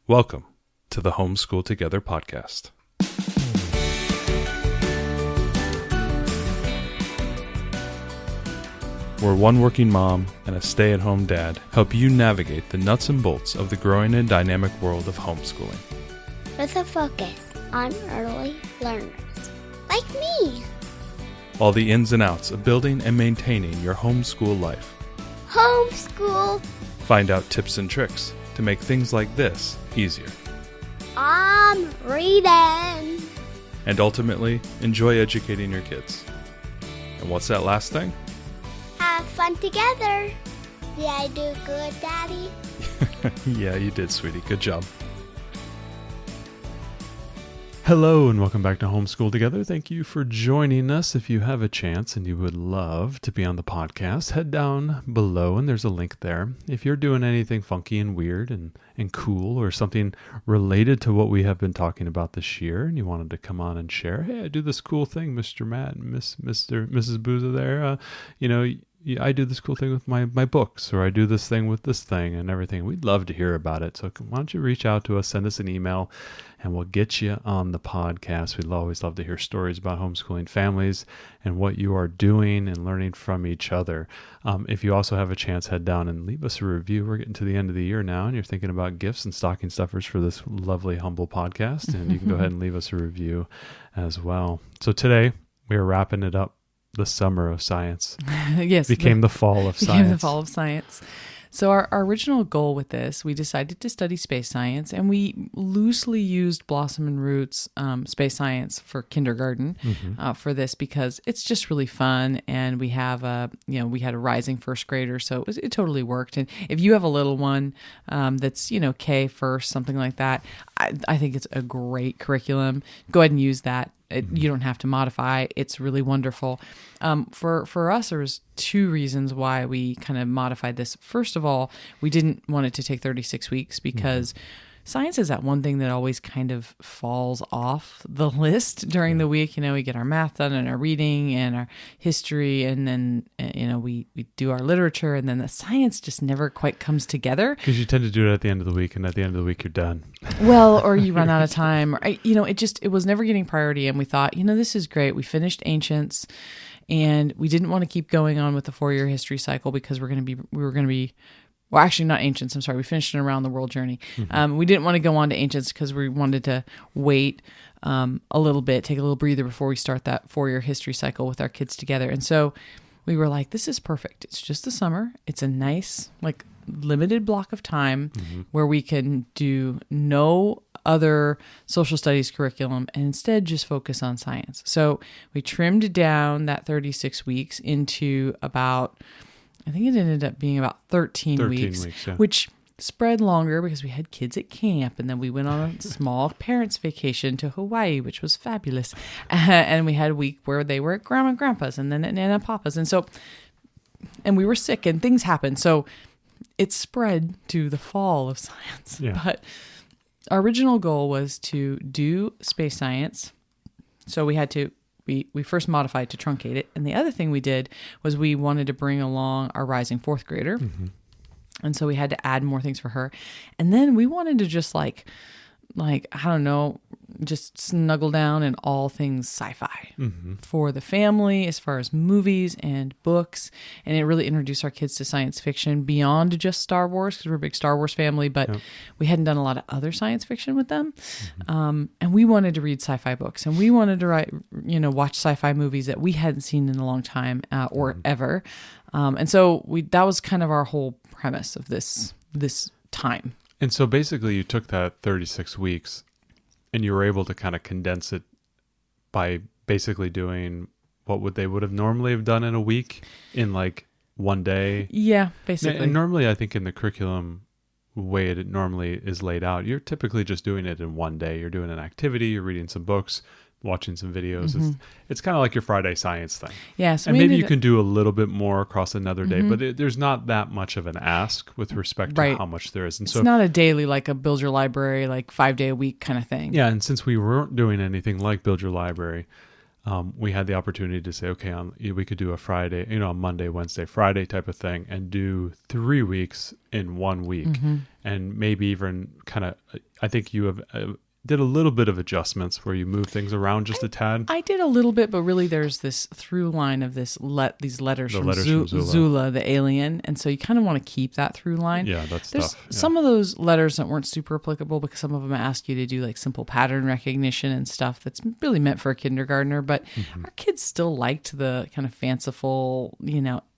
Welcome to the Homeschool Together podcast. Where one working mom and a stay-at-home dad help you navigate the nuts and bolts of the growing and dynamic world of homeschooling. With a focus on early learners, like me. All the ins and outs of building and maintaining your homeschool life. Homeschool. Find out tips and tricks to make things like this easier. I'm reading. And ultimately, enjoy educating your kids. And what's that last thing? Have fun together. Did I do good, Daddy? Yeah, you did, sweetie. Good job. Hello and welcome back to Homeschool Together. Thank you for joining us. If you have a chance and you would love to be on the podcast, head down below and there's a link there. If you're doing anything funky and weird and cool or something related to what we have been talking about this year and you wanted to come on and share, hey, I do this cool thing, Mr. Matt and Mrs. Booza there, I do this cool thing with my books, or I do this thing with this thing and everything. We'd love to hear about it. So why don't you reach out to us, send us an email, and we'll get you on the podcast. We'd always love to hear stories about homeschooling families and what you are doing and learning from each other. If you also have a chance, head down and leave us a review. We're getting to the end of the year now, and you're thinking about gifts and stocking stuffers for this lovely, humble podcast, and you can go ahead and leave us a review as well. So today, we are wrapping it up. The summer of science. Yes. Became the fall of science. Became the fall of science. So our original goal with this, we decided to study space science, and we loosely used Blossom and Root's space science for kindergarten for this because it's just really fun. And we have we had a rising first grader, so it totally worked. And if you have a little one that's K first, something like that, I think it's a great curriculum. Go ahead and use that. You don't have to modify. It's really wonderful. For us, there was two reasons why we kind of modified this. First of all, we didn't want it to take 36 weeks because science is that one thing that always kind of falls off the list during the week. We get our math done and our reading and our history, and then we do our literature, and then the science just never quite comes together. Because you tend to do it at the end of the week, and at the end of the week you're done. Well, or you run out of time. Or, it was never getting priority, and we thought, this is great. We finished Ancients, and we didn't want to keep going on with the 4-year history cycle because we were going to be. Well, actually, not Ancients. I'm sorry. We finished an Around the World journey. We didn't want to go on to Ancients because we wanted to wait a little bit, take a little breather before we start that 4-year history cycle with our kids together. And so we were like, this is perfect. It's just the summer. It's a nice, limited block of time where we can do no other social studies curriculum and instead just focus on science. So we trimmed down that 36 weeks into about... I think it ended up being about 13 weeks, yeah. Which spread longer because we had kids at camp, and then we went on a small parents' vacation to Hawaii, which was fabulous. And we had a week where they were at Grandma and Grandpa's, and then at Nana and Papa's. And we were sick, and things happened. So it spread to the fall of science. Yeah. But our original goal was to do space science. So we had to... We first modified to truncate it. And the other thing we did was we wanted to bring along our rising 4th grader. And so we had to add more things for her. And then we wanted to just just snuggle down in all things sci-fi for the family as far as movies and books. And it really introduced our kids to science fiction beyond just Star Wars, because we're a big Star Wars family, but we hadn't done a lot of other science fiction with them. And we wanted to read sci-fi books, and we wanted to watch sci-fi movies that we hadn't seen in a long time or ever. And so that was kind of our whole premise of this time. And so basically you took that 36 weeks and you were able to kind of condense it by basically doing what they would have normally have done in a week in one day. Yeah, basically. And normally I think in the curriculum way it normally is laid out, you're typically just doing it in one day. You're doing an activity, you're reading some books, watching some videos. It's kind of like your Friday science thing. Yeah, so and maybe you can do a little bit more across another day, but there's not that much of an ask with respect to how much there is. And it's not a daily, like a Build Your Library, 5-day a week kind of thing. Yeah, and since we weren't doing anything like Build Your Library, we had the opportunity to say, okay, we could do a Friday, a Monday, Wednesday, Friday type of thing, and do 3 weeks in 1 week, and maybe even kind of. I think you have did a little bit of adjustments where you move things around just a tad. I did a little bit, but really there's this through line of these letters from Zula. Zula, the alien. And so you kind of want to keep that through line. Yeah, that's There's tough. Yeah. some of those letters that weren't super applicable because some of them ask you to do like simple pattern recognition and stuff that's really meant for a kindergartner. But our kids still liked the kind of fanciful,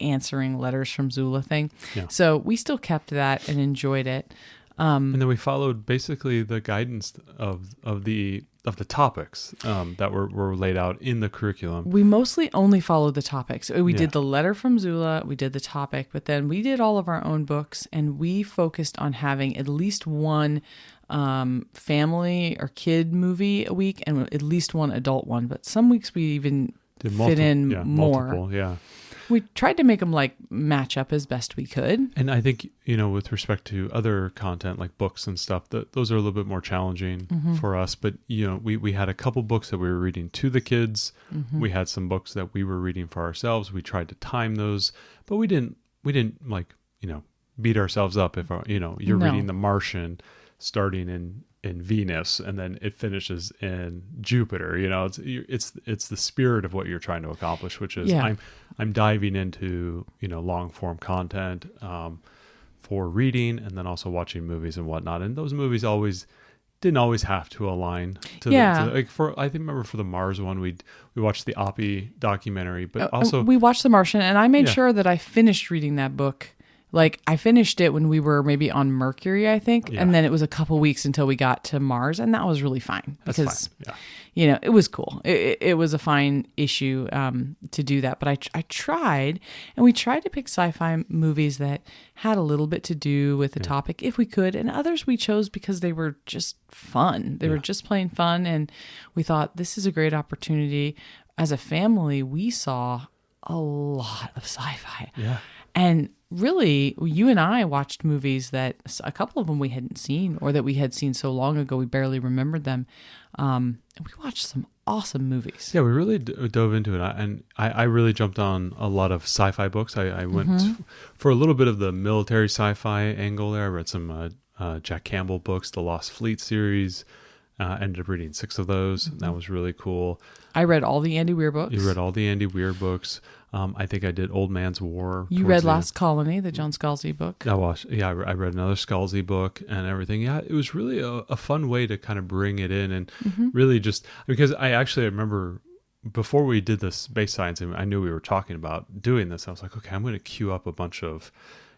answering letters from Zula thing. Yeah. So we still kept that and enjoyed it. And then we followed basically the guidance of the topics that were laid out in the curriculum. We mostly only followed the topics. We did the letter from Zula, we did the topic, but then we did all of our own books, and we focused on having at least one family or kid movie a week and at least one adult one. But some weeks we even fit in more. Multiple, yeah. We tried to make them like match up as best we could. And I think, with respect to other content like books and stuff, those are a little bit more challenging for us. But, we had a couple books that we were reading to the kids. We had some books that we were reading for ourselves. We tried to time those, but we didn't like, beat ourselves up if, you're reading The Martian starting in Venus and then it finishes in Jupiter. It's the spirit of what you're trying to accomplish, which is I'm diving into long form content for reading and then also watching movies and whatnot. And those movies didn't always have to align to I think remember for the Mars one we watched the Oppie documentary, but also we watched The Martian, and I made sure that I finished reading that book. Like, I finished it when we were maybe on Mercury, I think, and then it was a couple weeks until we got to Mars, and that was really fine because, it was cool. It was a fine issue to do that, but I tried, and we tried to pick sci-fi movies that had a little bit to do with the topic if we could, and others we chose because they were just fun. They were just plain fun, and we thought this is a great opportunity. As a family, we saw a lot of sci-fi. Yeah. And really, you and I watched movies that a couple of them we hadn't seen or that we had seen so long ago we barely remembered them. And we watched some awesome movies. Yeah, we really dove into it. And I really jumped on a lot of sci-fi books. I went for a little bit of the military sci-fi angle there. I read some Jack Campbell books, the Lost Fleet series. Ended up reading 6 of those. And that was really cool. I read all the Andy Weir books. You read all the Andy Weir books. I think I did Old Man's War. You read Last Colony, the John Scalzi book. I read another Scalzi book and everything. Yeah, it was really a fun way to kind of bring it in and really just because I remember before we did this space science and I knew we were talking about doing this. I was like, okay, I'm going to queue up a bunch of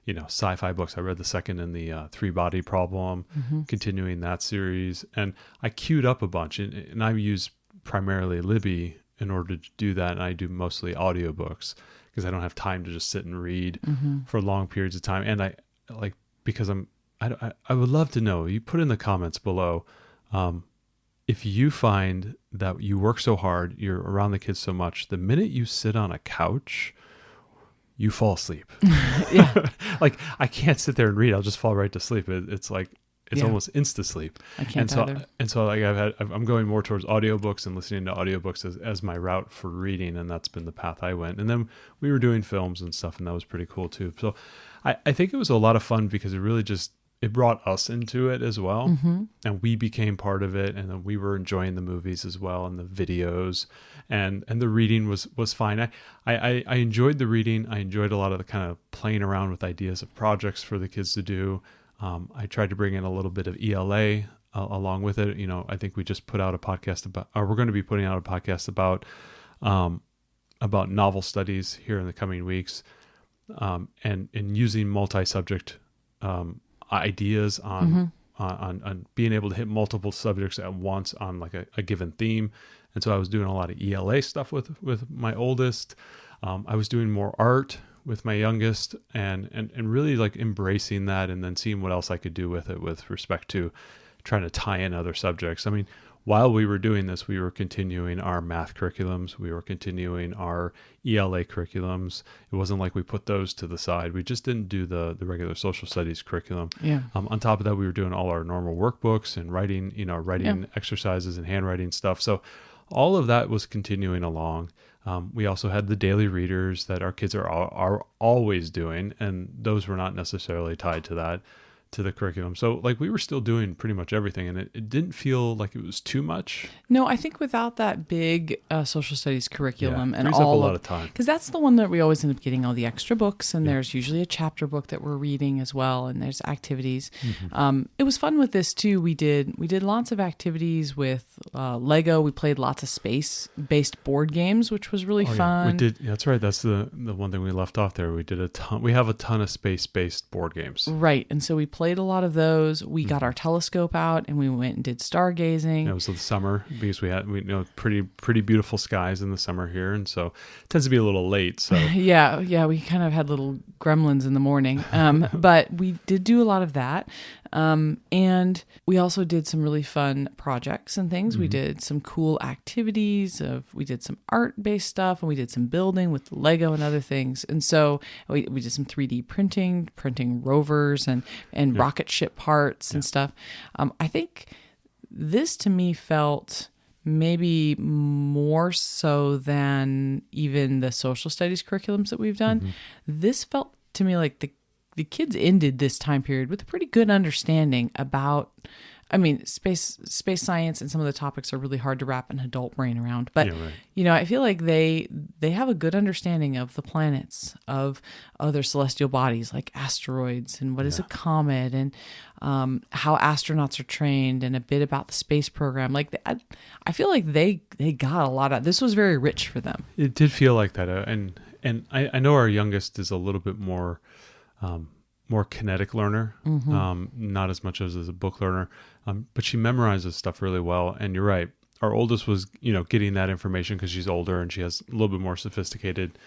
sci-fi books. I read the second in the Three-Body Problem, continuing that series, and I queued up a bunch, and I use primarily Libby in order to do that, and I do mostly audiobooks because I don't have time to just sit and read for long periods of time. And I because I would love to know. You put in the comments below if you find that you work so hard, you're around the kids so much, the minute you sit on a couch, you fall asleep. Like I can't sit there and read. I'll just fall right to sleep. It's like it's almost insta sleep. I can't either. And so like I'm going more towards audiobooks and listening to audiobooks as my route for reading, and that's been the path I went. And then we were doing films and stuff, and that was pretty cool too. So I think it was a lot of fun because it really it brought us into it as well, and we became part of it, and then we were enjoying the movies as well and the videos, and the reading was fine. I enjoyed the reading. I enjoyed a lot of the kind of playing around with ideas of projects for the kids to do. I tried to bring in a little bit of ELA along with it. I think we just put out a podcast we're going to be putting out a podcast about novel studies here in the coming weeks, and using multi-subject ideas on being able to hit multiple subjects at once on like a given theme. And so I was doing a lot of ELA stuff with my oldest. I was doing more art with my youngest and really like embracing that and then seeing what else I could do with it with respect to trying to tie in other subjects. I mean, while we were doing this, we were continuing our math curriculums. We were continuing our ELA curriculums. It wasn't like we put those to the side. We just didn't do the regular social studies curriculum. Yeah. On top of that, we were doing all our normal workbooks and writing exercises and handwriting stuff. So all of that was continuing along. We also had the daily readers that our kids are always doing, and those were not necessarily tied to that, to the curriculum. So like we were still doing pretty much everything, and it didn't feel like it was too much. No, I think without that big social studies curriculum and frees up a all lot of time. because that's the one that we always end up getting all the extra books, and there's usually a chapter book that we're reading as well, and there's activities. It was fun with this too. We did lots of activities with Lego. We played lots of space-based board games, which was really fun. We did. That's right. That's the one thing we left off there. We did a ton. We have a ton of space-based board games. Right, and so we played a lot of those. We got our telescope out and we went and did stargazing. It was the summer because we pretty beautiful skies in the summer here, and so it tends to be a little late. So yeah, we kind of had little gremlins in the morning, but we did do a lot of that, and we also did some really fun projects and things. We did some cool activities. We did some art-based stuff, and we did some building with Lego and other things. And so we did some 3D printing rovers and rocket ship parts and stuff. I think this to me felt maybe more so than even the social studies curriculums that we've done. This felt to me like the kids ended this time period with a pretty good understanding about, I mean, space science and some of the topics are really hard to wrap an adult brain around. But, I feel like they have a good understanding of the planets, of other celestial bodies like asteroids and what is a comet, and how astronauts are trained, and a bit about the space program. Like, I feel like they got a lot of, this was very rich for them. it did feel like that. And I know our youngest is a little bit more kinetic learner, not as much as a book learner, but she memorizes stuff really well. And you're right, our oldest was getting that information because she's older and she has a little bit more sophisticated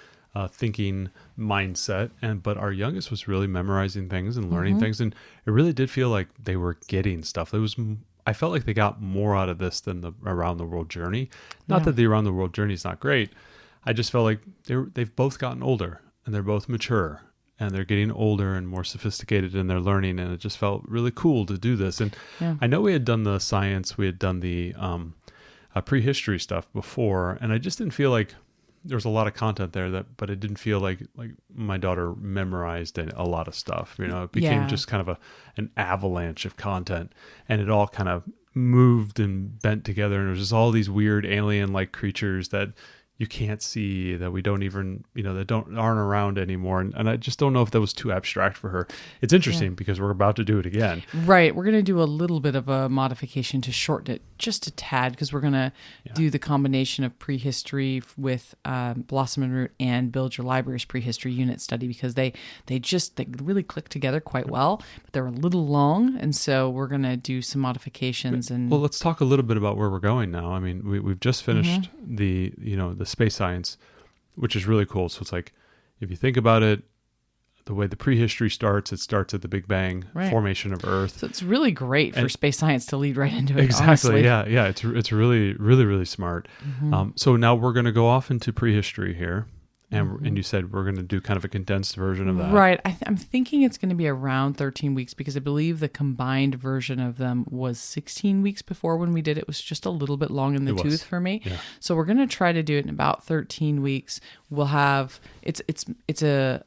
thinking mindset, but our youngest was really memorizing things and learning things, and it really did feel like they were getting stuff. I felt like they got more out of this than the around the world journey. Not that the around the world journey is not great. I just felt like they've both gotten older, and they're both mature, and they're getting older and more sophisticated in their learning, and it just felt really cool to do this. And I know we had done the science, we had done the prehistory stuff before, and I just didn't feel like there was a lot of content there, but it didn't feel like my daughter memorized a lot of stuff. It became just kind of an avalanche of content, and it all kind of moved and bent together, and there was just all these weird alien-like creatures that you can't see, that we don't even, that aren't around anymore. And I just don't know if that was too abstract for her. It's interesting because we're about to do it again. Right. We're going to do a little bit of a modification to shorten it just a tad, because we're going to do the combination of prehistory with Blossom and Root and Build Your Library's prehistory unit study, because they really click together quite well, but they're a little long. And so we're going to do some modifications. Well, let's talk a little bit about where we're going now. I mean, we've just finished the space science, which is really cool. So it's like, if you think about it, the way the prehistory starts, it starts at the Big Bang, formation of Earth. So it's really great for space science to lead right into it. Exactly. Honestly. Yeah. It's really, really, really smart. So now we're going to go off into prehistory here. And you said we're going to do kind of a condensed version of that. Right. I'm thinking it's going to be around 13 weeks, because I believe the combined version of them was 16 weeks before when we did it. It was just a little bit long in the tooth for me. Yeah. So we're going to try to do it in about 13 weeks. We'll have, it's a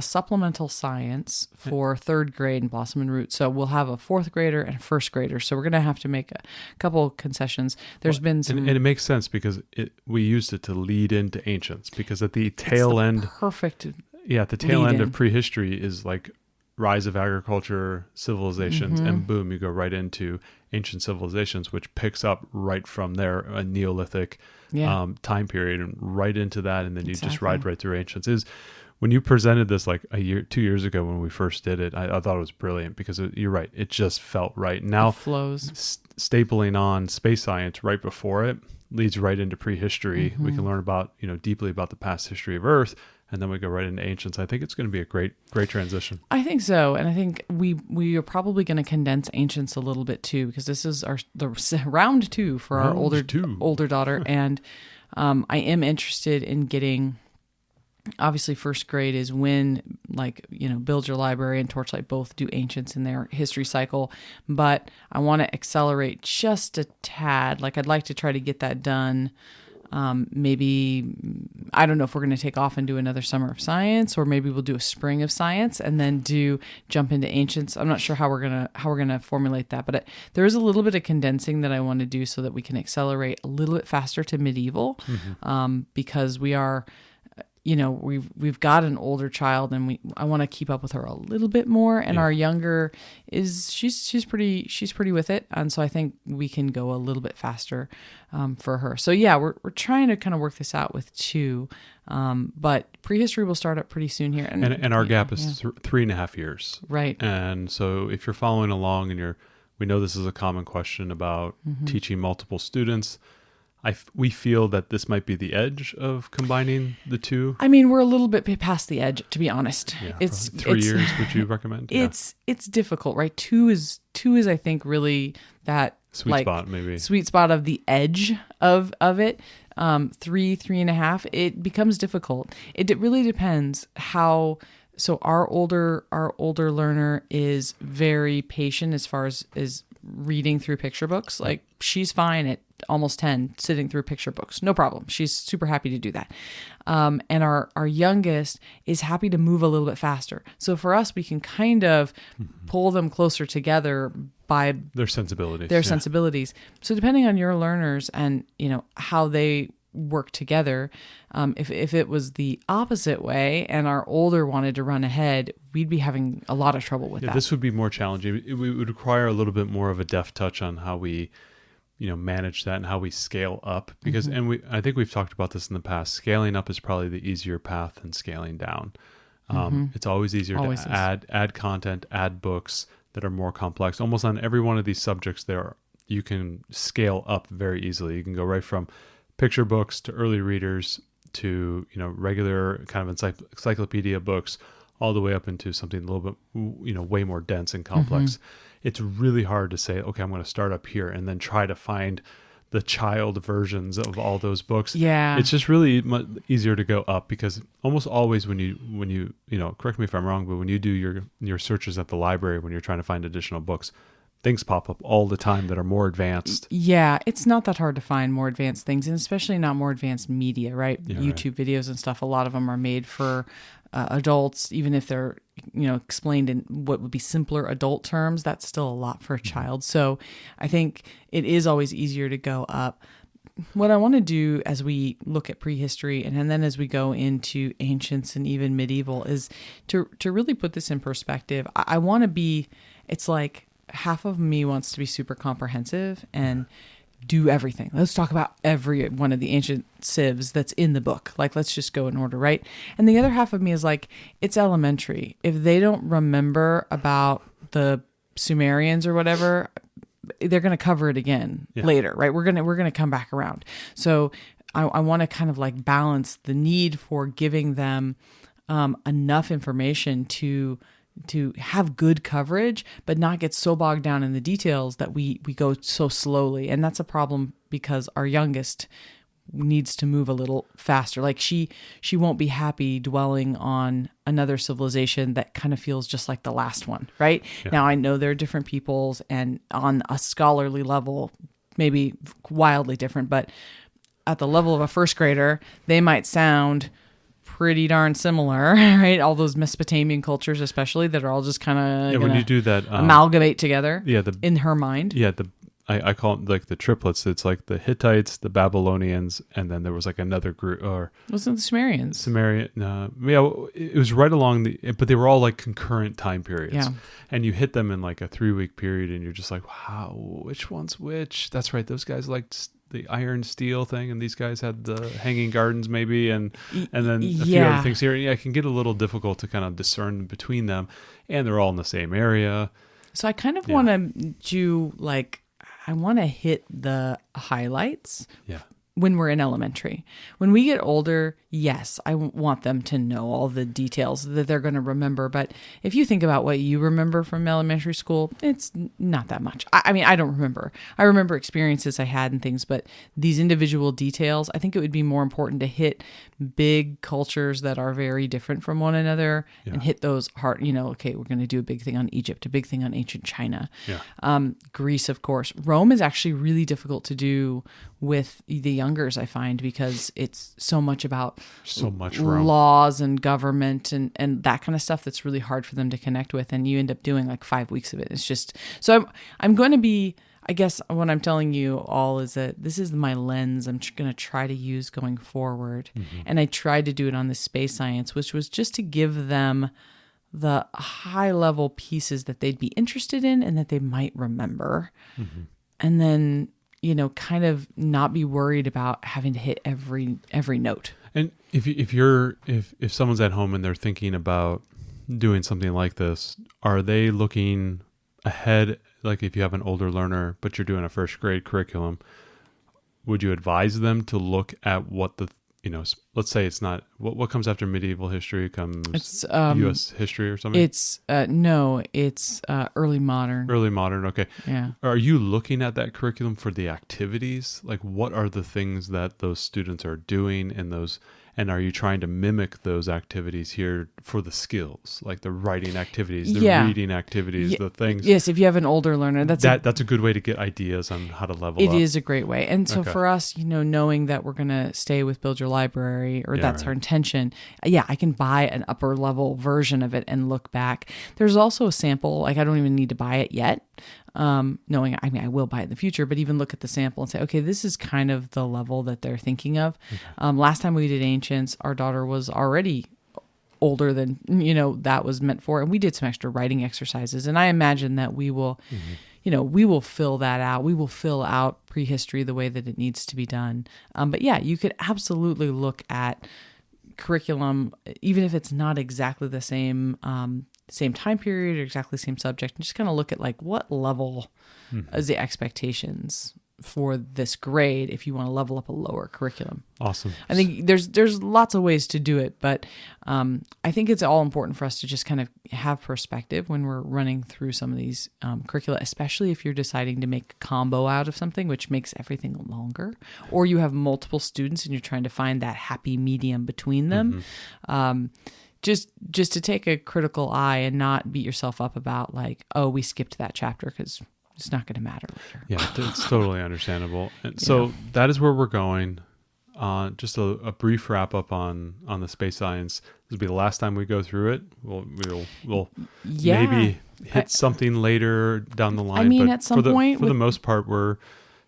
supplemental science for third grade in Blossom and Root. So we'll have a fourth grader and a first grader. So we're going to have to make a couple concessions. There's been some... And it makes sense because we used it to lead into Ancients, because at the tail end... Perfect. Yeah, at the tail end of prehistory is like rise of agriculture, civilizations, and boom, you go right into ancient civilizations, which picks up right from there, a Neolithic time period, and right into that, and then you just ride right through Ancients. When you presented this like 2 years ago when we first did it, I thought it was brilliant, because you're right, it just felt right. Now, it flows. Stapling on space science right before it leads right into prehistory. We can learn about, deeply about the past history of Earth, and then we go right into Ancients. I think it's going to be a great transition. I think so. And I think we are probably going to condense Ancients a little bit too, because this is the round 2 for our older daughter. And I am interested in getting obviously first grade is when, like, Build Your Library and Torchlight both do ancients in their history cycle, but I want to accelerate just a tad. Like, I'd like to try to get that done. Maybe, I don't know if we're going to take off and do another summer of science, or maybe we'll do a spring of science and then jump into ancients. I'm not sure how we're going to formulate that, but there is a little bit of condensing that I want to do so that we can accelerate a little bit faster to medieval, because we are, we've got an older child, and I want to keep up with her a little bit more, and our younger she's pretty with it, and so I think we can go a little bit faster for her. So yeah, we're trying to kind of work this out with 2, but prehistory will start up pretty soon here, and our gap is 3.5 years, right? And so if you're following along, and we know this is a common question about teaching multiple students. We feel that this might be the edge of combining the 2. I mean, we're a little bit past the edge, to be honest. Yeah, it's 3 years. Would you recommend? It's difficult, right? 2 is I think really that sweet spot of the edge of it. 3.5, it becomes difficult. It really depends how. So our older learner is very patient as far as reading through picture books. Like, she's fine at almost 10 sitting through picture books, no problem. She's super happy to do that. And our youngest is happy to move a little bit faster. So for us, we can kind of pull them closer together by their sensibilities. So depending on your learners and how they work together, if it was the opposite way and our older wanted to run ahead, we'd be having a lot of trouble with that. This would be more challenging. It would require a little bit more of a deft touch on how we manage that and how we scale up, because I think we've talked about this in the past. Scaling up is probably the easier path than scaling down. It's always easier to add content, add books that are more complex. Almost on every one of these subjects you can scale up very easily. You can go right from picture books to early readers to regular kind of encyclopedia books, all the way up into something a little bit way more dense and complex. It's really hard to say, okay, I'm going to start up here and then try to find the child versions of all those books. Yeah, it's just really much easier to go up, because almost always when you correct me if I'm wrong, but when you do your searches at the library, when you're trying to find additional books, things pop up all the time that are more advanced. Yeah, it's not that hard to find more advanced things, and especially not more advanced media, right? Yeah, YouTube videos and stuff, a lot of them are made for adults, even if they're explained in what would be simpler adult terms. That's still a lot for a child. So I think it is always easier to go up. What I want to do as we look at prehistory and then as we go into ancients and even medieval is to really put this in perspective. I want to be, it's like half of me wants to be super comprehensive and do everything. Let's talk about every one of the ancient civs that's in the book. Like, let's just go in order, right? And the other half of me is like, it's elementary. If they don't remember about the Sumerians or whatever, they're going to cover it again later, right? We're going to come back around. So I want to kind of like balance the need for giving them enough information to have good coverage, but not get so bogged down in the details that we go so slowly. And that's a problem because our youngest needs to move a little faster. Like she won't be happy dwelling on another civilization that kind of feels just like the last one, right? Yeah. Now I know there are different peoples and on a scholarly level, maybe wildly different, but at the level of a first grader, they might sound pretty darn similar, right? All those Mesopotamian cultures, especially, that are all just kind of when you do that, amalgamate together. In her mind. I call it like the triplets. It's like the Hittites, the Babylonians, and then there was like another group, or wasn't the Sumerians? Sumerian, it was right along but they were all like concurrent time periods. Yeah. And you hit them in like a 3-week period, and you're just like, wow, which one's which? That's right, those guys liked the iron steel thing, and these guys had the hanging gardens maybe, and then a few other things here. Yeah, it can get a little difficult to kind of discern between them, and they're all in the same area. So I kind of want to do like, I want to hit the highlights when we're in elementary. When we get older, yes, I want them to know all the details that they're going to remember. But if you think about what you remember from elementary school, it's not that much. I mean, I don't remember. I remember experiences I had and things, but these individual details, I think it would be more important to hit big cultures that are very different from one another and hit those hard, okay, we're going to do a big thing on Egypt, a big thing on ancient China. Greece, of course. Rome is actually really difficult to do with the youngers, I find, because it's so much about Rome. Laws and government and that kind of stuff that's really hard for them to connect with. And you end up doing like 5 weeks of it. It's just, so I'm going to be, I guess what I'm telling you all is that this is my lens I'm going to try to use going forward. And I tried to do it on the space science, which was just to give them the high level pieces that they'd be interested in and that they might remember. And then, kind of not be worried about having to hit every note. And if someone's at home and they're thinking about doing something like this, are they looking ahead? Like if you have an older learner, but you're doing a first grade curriculum, would you advise them to look at what let's say it's not, what comes after medieval history comes U.S. history or something? It's early modern. Early modern, okay. Yeah. Are you looking at that curriculum for the activities? Like what are the things that those students are doing in those, and are you trying to mimic those activities here for the skills, like the writing activities, the reading activities, the things? Yes, if you have an older learner, that's a good way to get ideas on how to level up. It is a great way. And so for us, knowing that we're going to stay with Build Your Library, or that's our intention, I can buy an upper level version of it and look back. There's also a sample, like I don't even need to buy it yet. Knowing, I will buy it in the future, but even look at the sample and say, okay, this is kind of the level that they're thinking of. Last time we did Ancients, our daughter was already older than, that was meant for. And we did some extra writing exercises. And I imagine that we will, we will fill that out. We will fill out prehistory the way that it needs to be done. But you could absolutely look at curriculum, even if it's not exactly the same time period or exactly the same subject, and just kind of look at like what level is the expectations for this grade if you want to level up a lower curriculum. Awesome. I think there's lots of ways to do it, but I think it's all important for us to just kind of have perspective when we're running through some of these curricula, especially if you're deciding to make a combo out of something, which makes everything longer, or you have multiple students and you're trying to find that happy medium between them. Just to take a critical eye and not beat yourself up about like, oh, we skipped that chapter because it's not going to matter later. Yeah, it's totally understandable. And so that is where we're going. Just a brief wrap up on the space science. This will be the last time we go through it. We'll maybe hit something later down the line. I mean, but at some point, for the most part,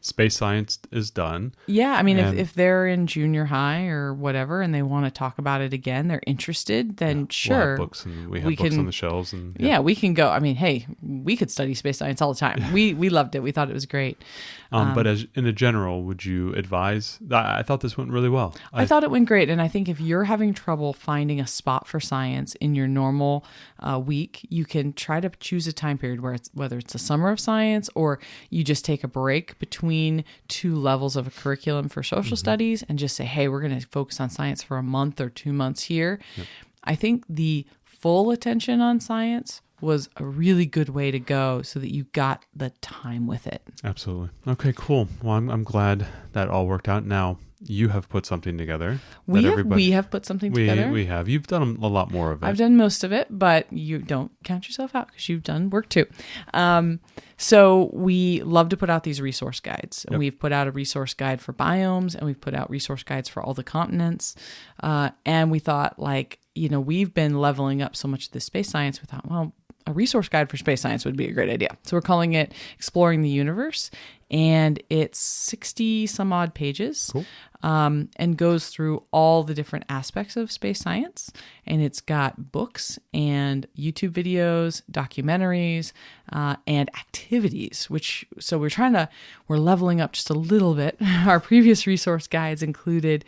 space science is done. Yeah, I mean, if they're in junior high or whatever and they want to talk about it again, they're interested, then sure. We'll have books and we have books on the shelves. And we can go. I mean, hey, we could study space science all the time. We loved it. We thought it was great. But as in a general, would you advise? I thought this went really well. I thought it went great. And I think if you're having trouble finding a spot for science in your normal week, you can try to choose a time period whether it's the summer of science or you just take a break between two levels of a curriculum for social studies and just say, hey, we're going to focus on science for a month or 2 months here. Yep. I think the full attention on science was a really good way to go so that you got the time with it. Absolutely. Okay, cool. Well, I'm glad that all worked out. Now, you have put something together. We have put something together. We have. You've done a lot more of it. I've done most of it, but you don't count yourself out because you've done work too. So we love to put out these resource guides. Yep. We've put out a resource guide for biomes, and we've put out resource guides for all the continents. And we thought, we've been leveling up so much of this space science. We thought, well, a resource guide for space science would be a great idea. So we're calling it Exploring the Universe, and it's 60 some odd pages. Cool. And goes through all the different aspects of space science. And it's got books and YouTube videos, documentaries, and activities, so we're leveling up just a little bit. Our previous resource guides included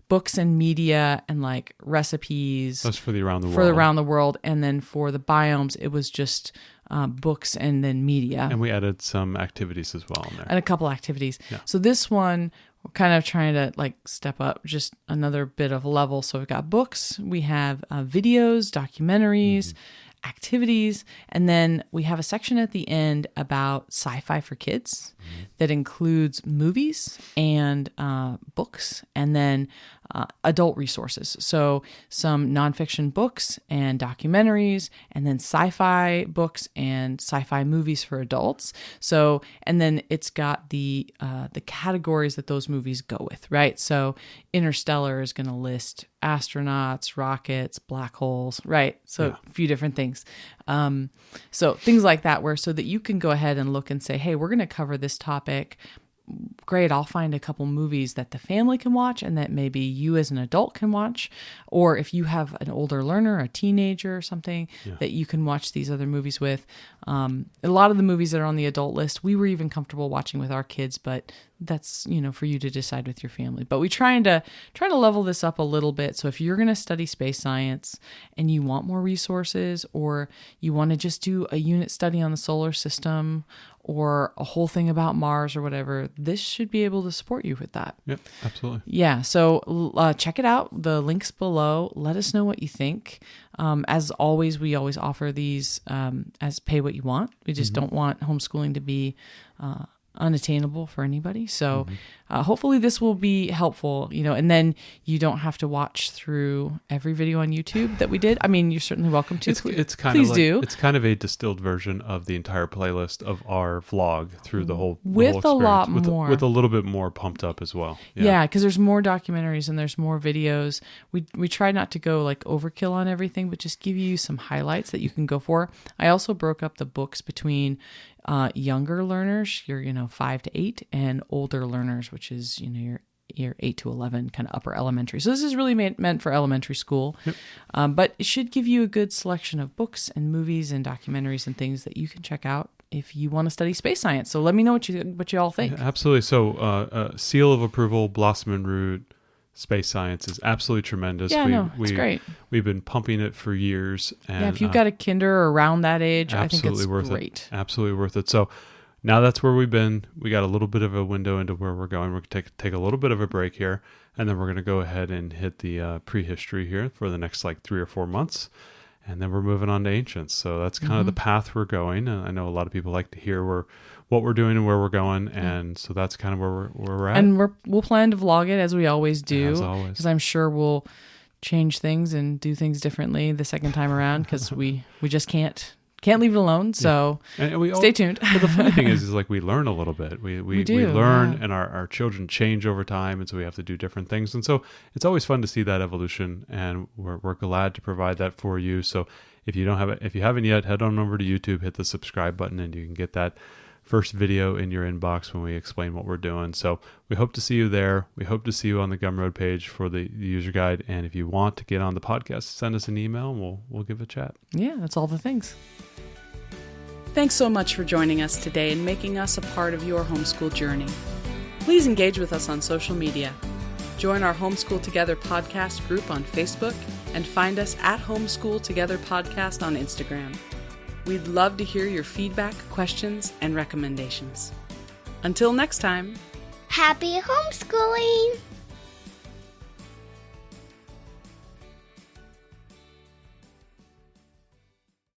books and media and like recipes. That's for the around the world. For the around the world. And then for the biomes, it was just books and then media. And we added some activities as well in there. And a couple activities. Yeah. So this one, we're kind of trying to like step up just another bit of level. So we've got books, we have videos, documentaries, activities, and then we have a section at the end about sci-fi for kids that includes movies and books, and then adult resources. So some nonfiction books and documentaries, and then sci-fi books and sci-fi movies for adults. So, and then it's got the categories that those movies go with, right? So Interstellar is going to list astronauts, rockets, black holes, right? So a few different things. So things like that, where so that you can go ahead and look and say, hey, we're going to cover this topic. Great, I'll find a couple movies that the family can watch and that maybe you as an adult can watch. Or if you have an older learner, a teenager or something, that you can watch these other movies with. A lot of the movies that are on the adult list, we were even comfortable watching with our kids, but that's, for you to decide with your family. But we try to level this up a little bit. So if you're going to study space science and you want more resources, or you want to just do a unit study on the solar system or a whole thing about Mars or whatever, this should be able to support you with that. Yep, absolutely. Yeah, so check it out. The link's below. Let us know what you think. As always, we always offer these as pay what you want. We just don't want homeschooling to be unattainable for anybody. So hopefully this will be helpful, and then you don't have to watch through every video on YouTube that we did. I mean, you're certainly welcome to. It's kind Please of do. It's kind of a distilled version of the entire playlist of our vlog through the whole with the whole a lot experience. more. With a little bit more pumped up as well. Yeah, because there's more documentaries and there's more videos. We try not to go like overkill on everything, but just give you some highlights that you can go for. I also broke up the books between younger learners, your 5 to 8, and older learners, which is your 8 to 11, kind of upper elementary. So this is really meant for elementary school, but it should give you a good selection of books and movies and documentaries and things that you can check out if you want to study space science. So let me know what you all think. Yeah, absolutely. So seal of approval, Blossom and Root. Space science is absolutely tremendous. Yeah, it's great. We've been pumping it for years. And, if you've got a kinder or around that age, I think it's worth great. It. Absolutely worth it. So now that's where we've been. We got a little bit of a window into where we're going. We're going to take a little bit of a break here, and then we're going to go ahead and hit the prehistory here for the next 3 or 4 months. And then we're moving on to ancients. So that's kind of the path we're going. And I know a lot of people like to hear what we're doing and where we're going. And so that's kind of where we're at. And we'll plan to vlog it as we always do. As always. Because I'm sure we'll change things and do things differently the second time around, because we just can't leave it alone. So stay tuned. But the funny thing is we learn a little bit. We learn, and our children change over time, and so we have to do different things. And so it's always fun to see that evolution, and we're glad to provide that for you. So if you haven't yet, head on over to YouTube, hit the subscribe button, and you can get that first video in your inbox when we explain what we're doing. So we hope to see you there. We hope to see you on the Gumroad page for the user guide. And if you want to get on the podcast, send us an email and we'll give a chat. Yeah, that's all the things. Thanks so much for joining us today and making us a part of your homeschool journey. Please engage with us on social media. Join our Homeschool Together podcast group on Facebook and find us at Homeschool Together Podcast on Instagram. We'd love to hear your feedback, questions, and recommendations. Until next time. Happy homeschooling!